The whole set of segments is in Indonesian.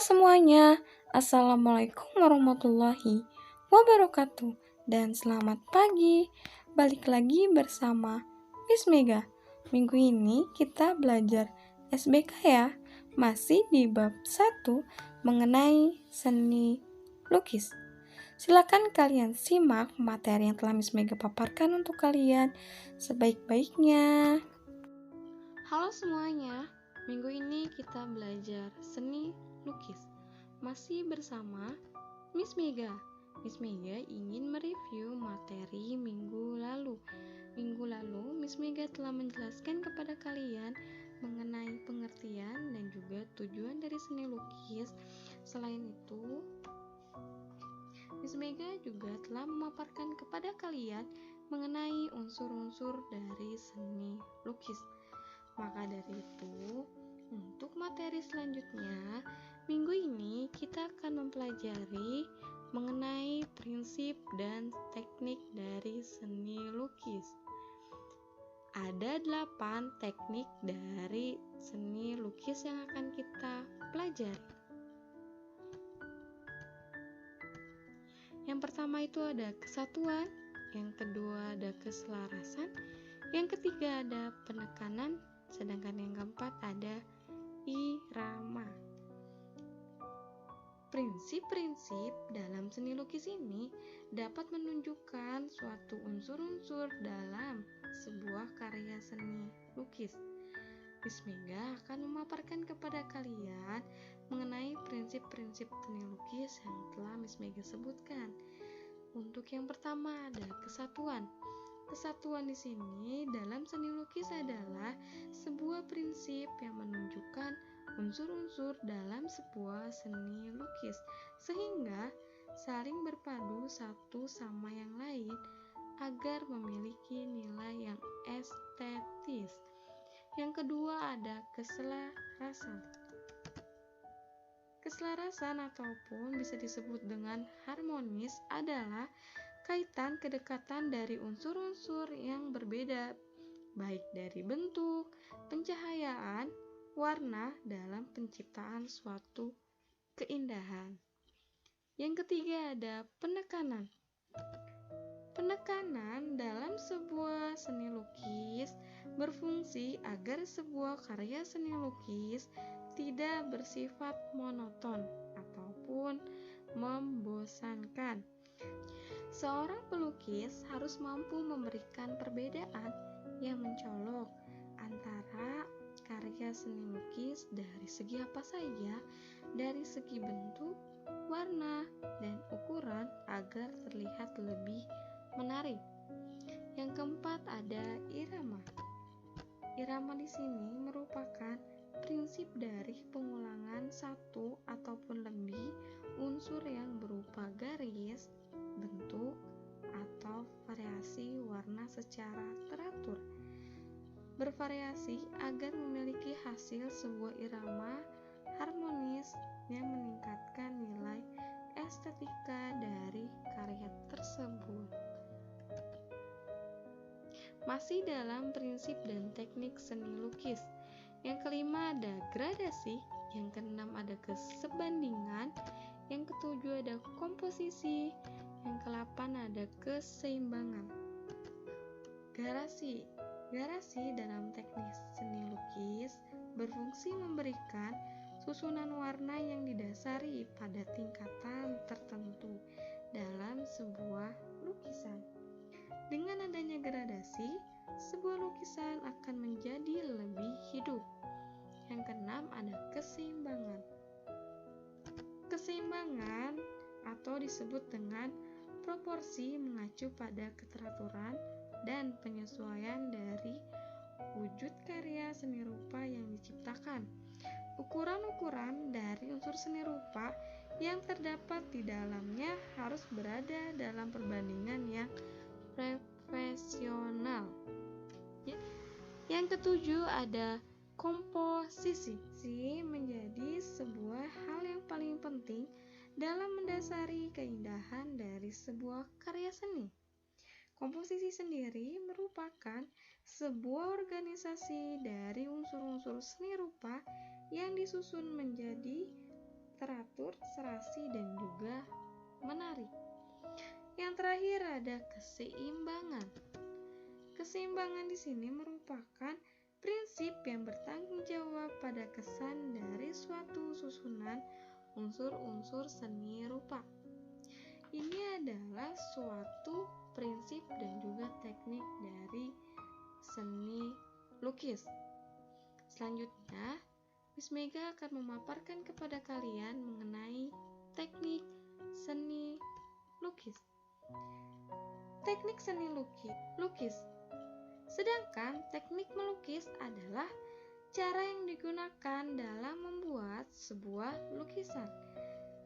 semuanya, Assalamualaikum warahmatullahi wabarakatuh dan selamat pagi. Balik lagi bersama Miss Mega. Minggu ini kita belajar SBK ya, masih di bab 1 mengenai seni lukis. Silakan kalian simak materi yang telah Miss Mega paparkan untuk kalian sebaik-baiknya. Halo semuanya, minggu ini kita belajar seni lukis. Masih bersama Miss Mega. Miss Mega ingin mereview materi minggu lalu. Minggu lalu, Miss Mega telah menjelaskan kepada kalian mengenai pengertian dan juga tujuan dari seni lukis. Selain itu, Miss Mega juga telah memaparkan kepada kalian mengenai unsur-unsur dari seni lukis. Maka dari itu, untuk materi selanjutnya, minggu ini kita akan mempelajari mengenai prinsip dan teknik dari seni lukis. Ada 8 teknik dari seni lukis yang akan kita pelajari. Yang pertama itu ada kesatuan, yang kedua ada keselarasan, yang ketiga ada penekanan, sedangkan yang keempat ada irama. Prinsip-prinsip dalam seni lukis ini dapat menunjukkan suatu unsur-unsur dalam sebuah karya seni lukis. Miss Mega akan memaparkan kepada kalian mengenai prinsip-prinsip seni lukis yang telah Miss Mega sebutkan. Untuk yang pertama ada kesatuan. Kesatuan di sini dalam seni lukis adalah sebuah prinsip yang menunjukkan unsur-unsur dalam sebuah seni lukis sehingga saling berpadu satu sama yang lain agar memiliki nilai yang estetis. Yang kedua ada keselarasan. Keselarasan ataupun bisa disebut dengan harmonis adalah kaitan kedekatan dari unsur-unsur yang berbeda, baik dari bentuk, pencahayaan, warna dalam penciptaan suatu keindahan. Yang ketiga ada penekanan. Penekanan dalam sebuah seni lukis berfungsi agar sebuah karya seni lukis tidak bersifat monoton ataupun membosankan. Seorang pelukis harus mampu memberikan perbedaan yang mencolok antara karya seni lukis dari segi apa saja, dari segi bentuk, warna, dan ukuran agar terlihat lebih menarik. Yang keempat ada irama. Irama di sini merupakan prinsip dari pengulangan satu ataupun lebih unsur yang berupa garis, bentuk, atau variasi warna secara teratur. Bervariasi agar memiliki hasil sebuah irama harmonis yang meningkatkan nilai estetika dari karya tersebut. Masih dalam prinsip dan teknik seni lukis. Yang kelima ada gradasi, yang keenam ada kesebandingan, yang ketujuh ada komposisi, yang ke-8 ada keseimbangan. Garasi dalam teknik seni lukis berfungsi memberikan susunan warna yang didasari pada tingkatan tertentu dalam sebuah lukisan. Dengan adanya gradasi, sebuah lukisan akan menjadi lebih hidup. Yang keenam ada keseimbangan. Keseimbangan atau disebut dengan proporsi mengacu pada keteraturan dan penyesuaian dari wujud karya seni rupa yang diciptakan. Ukuran-ukuran dari unsur seni rupa yang terdapat di dalamnya harus berada dalam perbandingan yang profesional. Yang ketujuh ada komposisi. Menjadi sebuah hal yang paling penting dalam mendasari keindahan dari sebuah karya seni. Komposisi sendiri merupakan sebuah organisasi dari unsur-unsur seni rupa yang disusun menjadi teratur, serasi, dan juga menarik. Yang terakhir ada keseimbangan. Keseimbangan di sini merupakan prinsip yang bertanggung jawab pada kesan dari suatu susunan unsur-unsur seni rupa. Ini adalah suatu prinsip dan juga teknik dari seni lukis. Selanjutnya, Miss Mega akan memaparkan kepada kalian mengenai teknik seni lukis. Teknik seni lukis. Sedangkan teknik melukis adalah cara yang digunakan dalam membuat sebuah lukisan.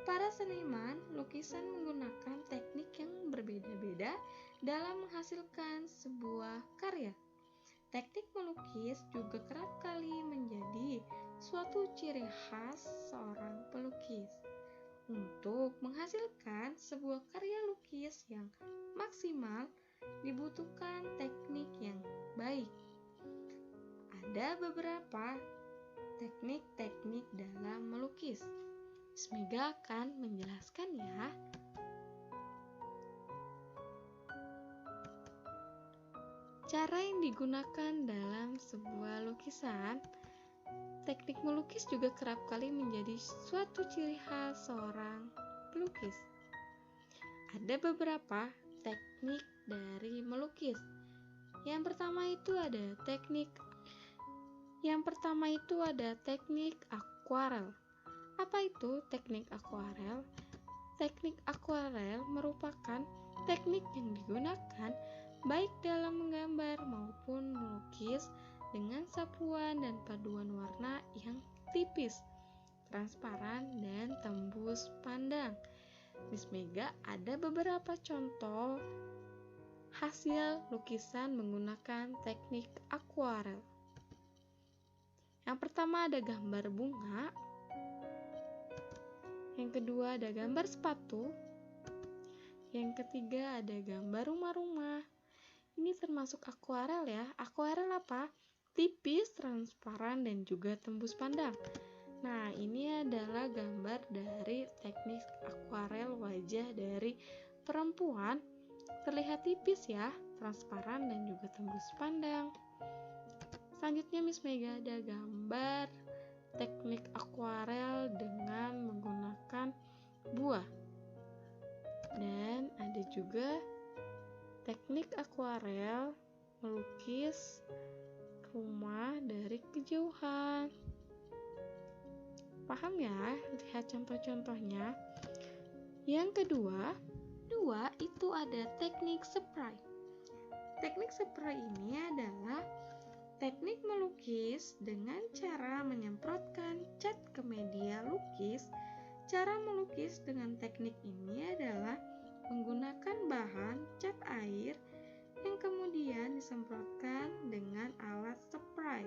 Para seniman lukisan menggunakan teknik yang berbeda-beda dalam menghasilkan sebuah karya. Teknik melukis juga kerap kali menjadi suatu ciri khas seorang pelukis. Untuk menghasilkan sebuah karya lukis yang maksimal, dibutuhkan teknik yang baik. Ada beberapa teknik-teknik dalam melukis. Miss Mega akan menjelaskan ya. Cara yang digunakan dalam sebuah lukisan. Teknik melukis juga kerap kali menjadi suatu ciri khas seorang pelukis. Ada beberapa teknik dari melukis. Yang pertama itu ada teknik akuarel. Apa itu teknik akuarel? Teknik akuarel merupakan teknik yang digunakan baik dalam menggambar maupun melukis dengan sapuan dan paduan warna yang tipis, transparan, dan tembus pandang. Miss Mega ada beberapa contoh hasil lukisan menggunakan teknik akuarel. Yang pertama ada gambar bunga. Yang kedua ada gambar sepatu. Yang ketiga ada gambar rumah-rumah. Ini termasuk akuarel ya. Akuarel apa? Tipis, transparan, dan juga tembus pandang. Nah, ini adalah gambar dari teknik akuarel wajah dari perempuan. Terlihat tipis ya, transparan, dan juga tembus pandang. Selanjutnya Miss Mega ada gambar teknik akuarel dengan menggunakan buah. Dan ada juga teknik akuarel melukis rumah dari kejauhan. Paham ya? Lihat contoh-contohnya. Yang kedua itu ada teknik spray. Teknik spray ini adalah teknik melukis dengan cara menyemprotkan cat ke media lukis. Cara melukis dengan teknik ini adalah menggunakan bahan cat air yang kemudian disemprotkan dengan alat spray.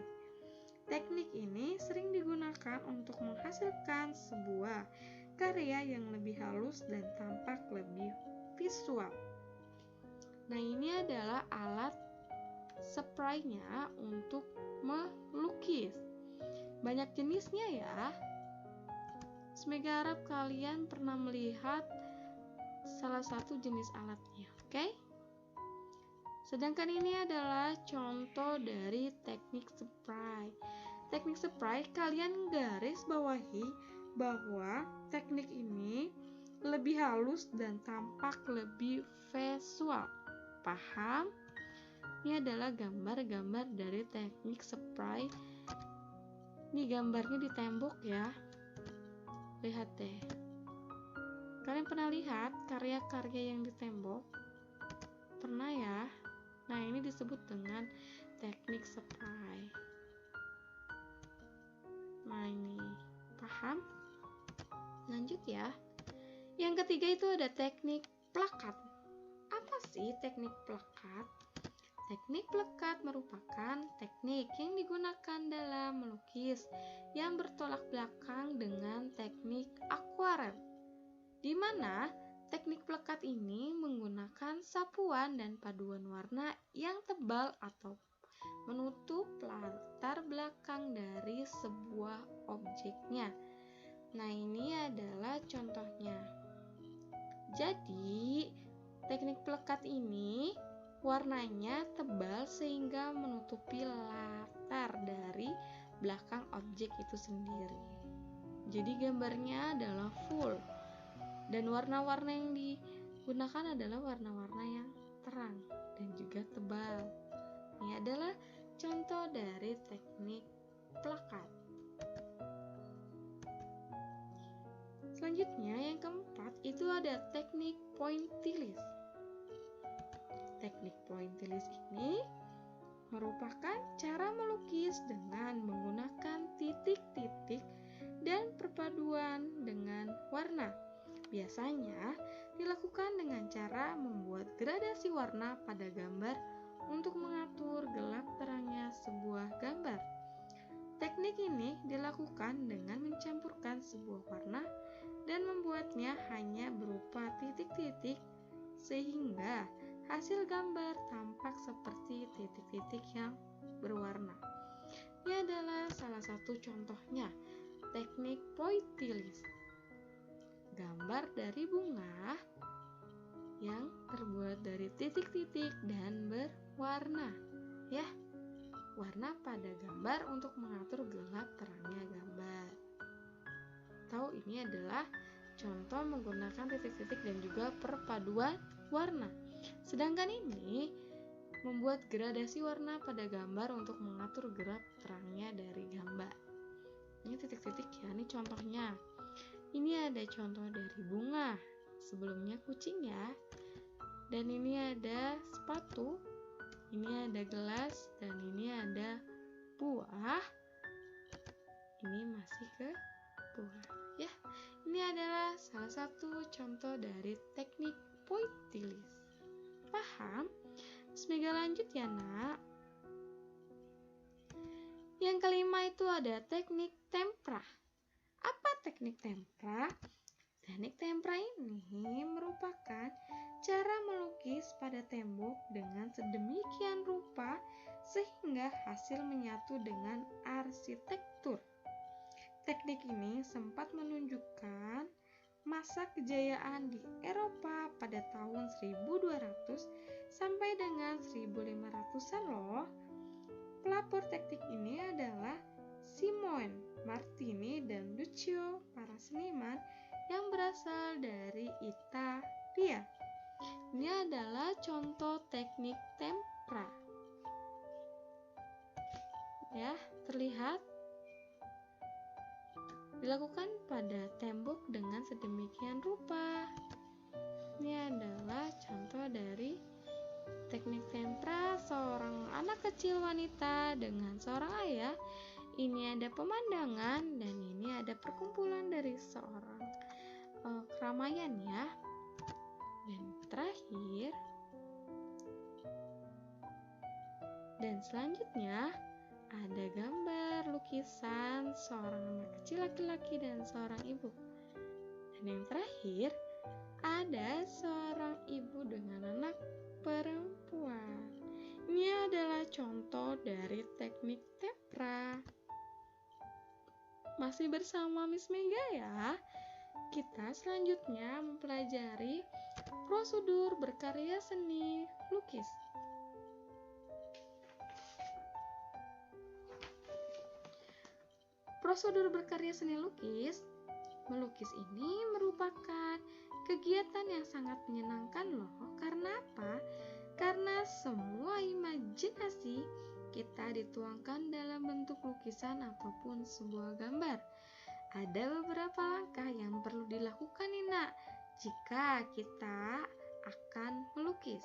Teknik ini sering digunakan untuk menghasilkan sebuah karya yang lebih halus dan tampak lebih visual. Nah, ini adalah alat spraynya untuk melukis. Banyak jenisnya ya. Semoga harap kalian pernah melihat salah satu jenis alatnya, oke? Sedangkan ini adalah contoh dari teknik spray. Teknik spray kalian garis bawahi bahwa teknik ini lebih halus dan tampak lebih visual. Paham? Ini adalah gambar-gambar dari teknik spray. Ini gambarnya di tembok ya. Lihat deh. Kalian pernah lihat karya-karya yang di tembok? Pernah ya? Nah, ini disebut dengan teknik spray. Nah, ini paham? Lanjut ya. Yang ketiga itu ada teknik plakat. Apa sih teknik plakat? Teknik plakat merupakan teknik yang digunakan dalam melukis yang bertolak belakang dengan teknik akuarel, di mana teknik plakat ini menggunakan sapuan dan paduan warna yang tebal atau menutup latar belakang dari sebuah objeknya. Nah, ini adalah contohnya. Jadi, teknik pelekat ini warnanya tebal sehingga menutupi latar dari belakang objek itu sendiri. Jadi gambarnya adalah full dan warna-warna yang digunakan adalah warna-warna yang terang dan juga tebal. Ini adalah contoh dari teknik pelekat. Selanjutnya yang keempat itu ada teknik pointillis. Teknik pointillis ini merupakan cara melukis dengan menggunakan titik-titik dan perpaduan dengan warna. Biasanya dilakukan dengan cara membuat gradasi warna pada gambar untuk mengatur gelap terangnya sebuah gambar. Teknik ini dilakukan dengan mencampurkan sebuah warna dan membuatnya hanya berupa titik-titik sehingga hasil gambar tampak seperti titik-titik yang berwarna. Ini adalah salah satu contohnya, teknik pointillis. Gambar dari bunga yang terbuat dari titik-titik dan berwarna. Ya, warna pada gambar untuk mengatur gelap terangnya gambar. Atau ini adalah contoh menggunakan titik-titik dan juga perpaduan warna. Sedangkan ini membuat gradasi warna pada gambar untuk mengatur gelap terangnya dari gambar. Ini titik-titik ya, ini contohnya. Ini ada contoh dari bunga, sebelumnya kucing ya. Dan ini ada sepatu, ini ada gelas, dan ini ada buah. Ini masih ke buah ya. Ini adalah salah satu contoh dari teknik pointillis. Paham? Semoga lanjut ya nak. Yang kelima itu ada teknik tempera. Apa teknik tempera? Teknik tempera ini merupakan cara melukis pada tembok dengan sedemikian rupa sehingga hasil menyatu dengan arsitektur. Teknik ini sempat menunjukkan masa kejayaan di Eropa pada tahun 1200 sampai dengan 1500-an loh. Pelapor teknik ini adalah Simone Martini dan Lucio, para seniman yang berasal dari Italia. Ini adalah contoh teknik tempera. Ya, terlihat dilakukan pada tembok dengan sedemikian rupa. Ini adalah contoh dari teknik tempera seorang anak kecil wanita dengan seorang ayah. Ini ada pemandangan dan ini ada perkumpulan dari seorang keramaian ya. Dan terakhir dan selanjutnya ada gambar lukisan seorang anak kecil laki-laki dan seorang ibu. Dan yang terakhir ada seorang ibu dengan anak perempuan. Ini adalah contoh dari teknik tempera. Masih bersama Miss Mega ya. Kita selanjutnya mempelajari prosedur berkarya seni lukis. Prosedur berkarya seni lukis, melukis ini merupakan kegiatan yang sangat menyenangkan loh. Karena apa? Karena semua imajinasi kita dituangkan dalam bentuk lukisan ataupun sebuah gambar. Ada beberapa langkah yang perlu dilakukan nih nak, jika kita akan melukis.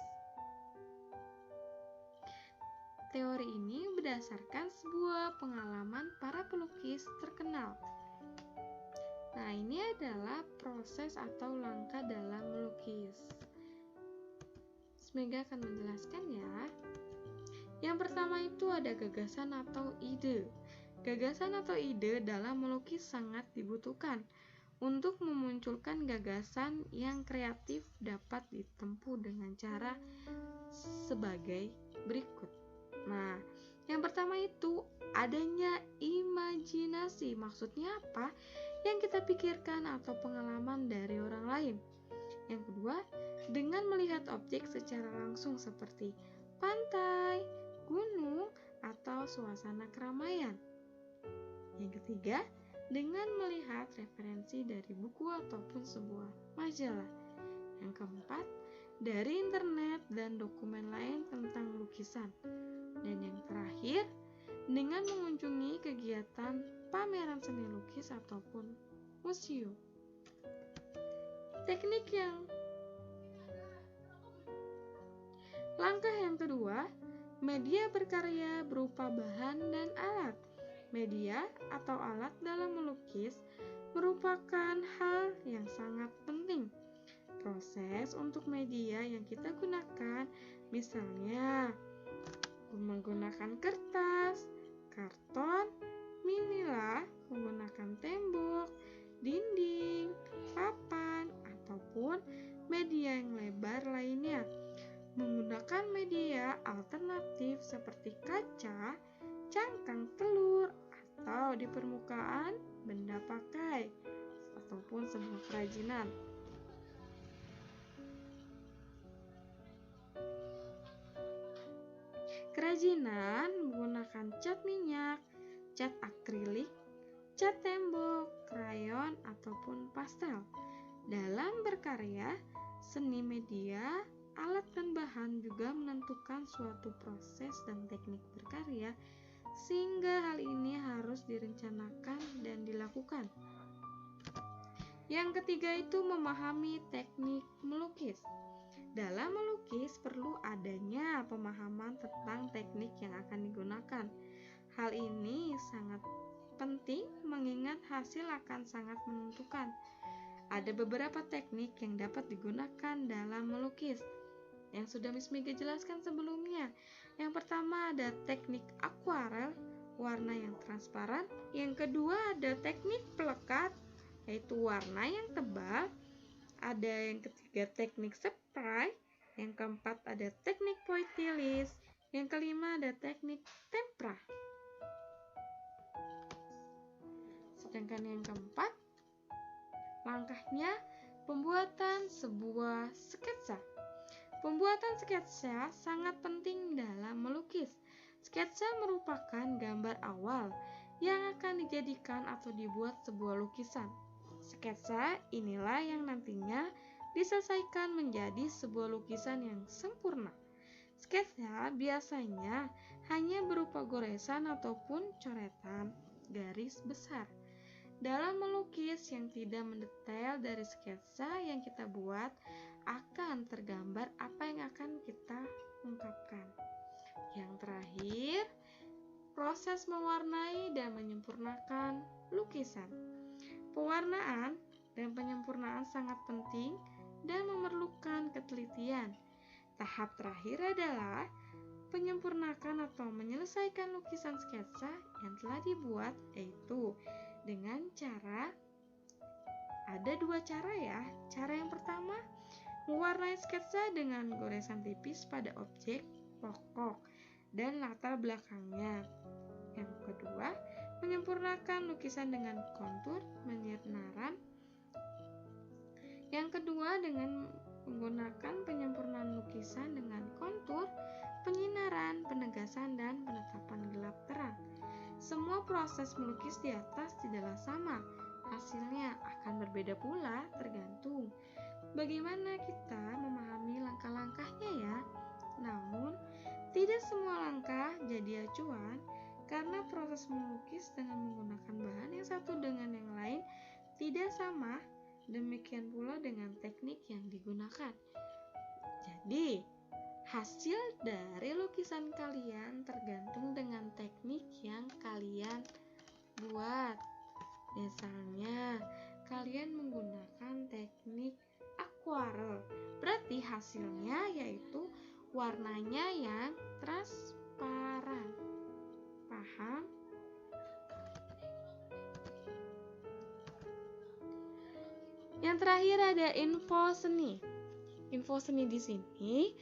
Teori ini berdasarkan sebuah pengalaman para pelukis terkenal. Nah, ini adalah proses atau langkah dalam melukis. Semoga akan menjelaskan ya. Yang pertama itu ada gagasan atau ide. Gagasan atau ide dalam melukis sangat dibutuhkan. Untuk memunculkan gagasan yang kreatif dapat ditempuh dengan cara sebagai berikut. Nah, yang pertama itu adanya imajinasi. Maksudnya apa? yang kita pikirkan atau pengalaman dari orang lain. Yang kedua, dengan melihat objek secara langsung seperti pantai, gunung, atau suasana keramaian. Yang ketiga, dengan melihat referensi dari buku ataupun sebuah majalah. Yang keempat, dari internet dan dokumen lain tentang lukisan. Dan yang terakhir, dengan mengunjungi kegiatan pameran seni lukis ataupun museum. Langkah yang kedua, media berkarya berupa bahan dan alat. Media atau alat dalam melukis merupakan hal yang sangat penting. Proses untuk media yang kita gunakan, misalnya menggunakan kertas, karton, minilah, menggunakan tembok, dinding, papan, ataupun media yang lebar lainnya. Menggunakan media alternatif seperti kaca, cangkang telur, atau di permukaan benda pakai, ataupun sebuah kerajinan. Kerajinan menggunakan cat minyak, cat akrilik, cat tembok, krayon, ataupun pastel. Dalam berkarya, seni media, alat dan bahan juga menentukan suatu proses dan teknik berkarya, sehingga hal ini harus direncanakan dan dilakukan. Yang ketiga itu memahami teknik melukis. Dalam melukis perlu adanya pemahaman tentang teknik yang akan digunakan. Hal ini sangat penting mengingat hasil akan sangat menentukan. Ada beberapa teknik yang dapat digunakan dalam melukis yang sudah Miss Mega jelaskan sebelumnya. Yang pertama ada teknik akuarel, warna yang transparan. Yang kedua ada teknik pelekat, yaitu warna yang tebal. Ada yang ketiga teknik spray, yang keempat ada teknik pointillis, yang kelima ada teknik tempera. Sedangkan yang keempat, langkahnya pembuatan sebuah sketsa. Pembuatan sketsa sangat penting dalam melukis. Sketsa merupakan gambar awal yang akan dijadikan atau dibuat sebuah lukisan. Sketsa inilah yang nantinya diselesaikan menjadi sebuah lukisan yang sempurna. Sketsa biasanya hanya berupa goresan ataupun coretan garis besar. Dalam melukis yang tidak mendetail dari sketsa yang kita buat, akan tergambar apa yang akan kita ungkapkan. Yang terakhir, proses mewarnai dan menyempurnakan lukisan. Pewarnaan dan penyempurnaan sangat penting dan memerlukan ketelitian. Tahap terakhir adalah penyempurnakan atau menyelesaikan lukisan sketsa yang telah dibuat, yaitu dengan cara, ada dua cara ya. Cara yang pertama, mewarnai sketsa dengan goresan tipis pada objek pokok dan latar belakangnya. Yang kedua, menyempurnakan lukisan dengan kontur penyinaran. Yang kedua, dengan menggunakan penyempurnaan lukisan dengan kontur, penyinaran, penegasan, dan penetapan gelap terang. Semua proses melukis di atas tidaklah sama. Hasilnya akan berbeda pula tergantung bagaimana kita memahami langkah-langkahnya ya. Namun, tidak semua langkah jadi acuan karena proses melukis dengan menggunakan bahan yang satu dengan yang lain tidak sama, demikian pula dengan teknik yang digunakan. Jadi, hasil dari lukisan kalian tergantung dengan teknik yang kalian buat. Misalnya, kalian menggunakan teknik akuarel, berarti hasilnya yaitu warnanya yang transparan. Paham? Yang terakhir ada info seni. Info seni di sini,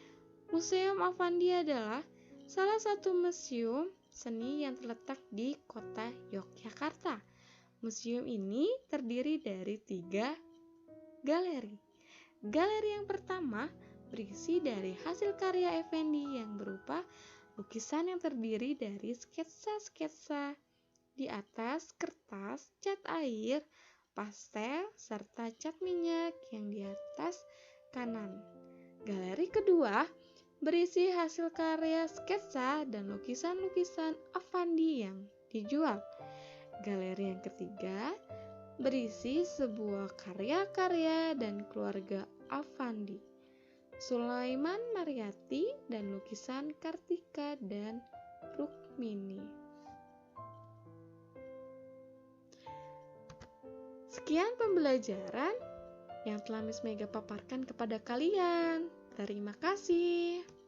Museum Affandi adalah salah satu museum seni yang terletak di kota Yogyakarta. Museum ini terdiri dari 3 galeri. Galeri yang pertama berisi dari hasil karya Effendi yang berupa lukisan yang terdiri dari sketsa-sketsa di atas kertas, cat air, pastel, serta cat minyak yang di atas kanan. Galeri kedua berisi hasil karya sketsa dan lukisan-lukisan Effendi yang dijual. Galeri yang ketiga berisi sebuah karya-karya dan keluarga Effendi, Sulaiman Mariyati, dan lukisan Kartika dan Rukmini. Sekian pembelajaran yang telah Miss Mega paparkan kepada kalian. Terima kasih.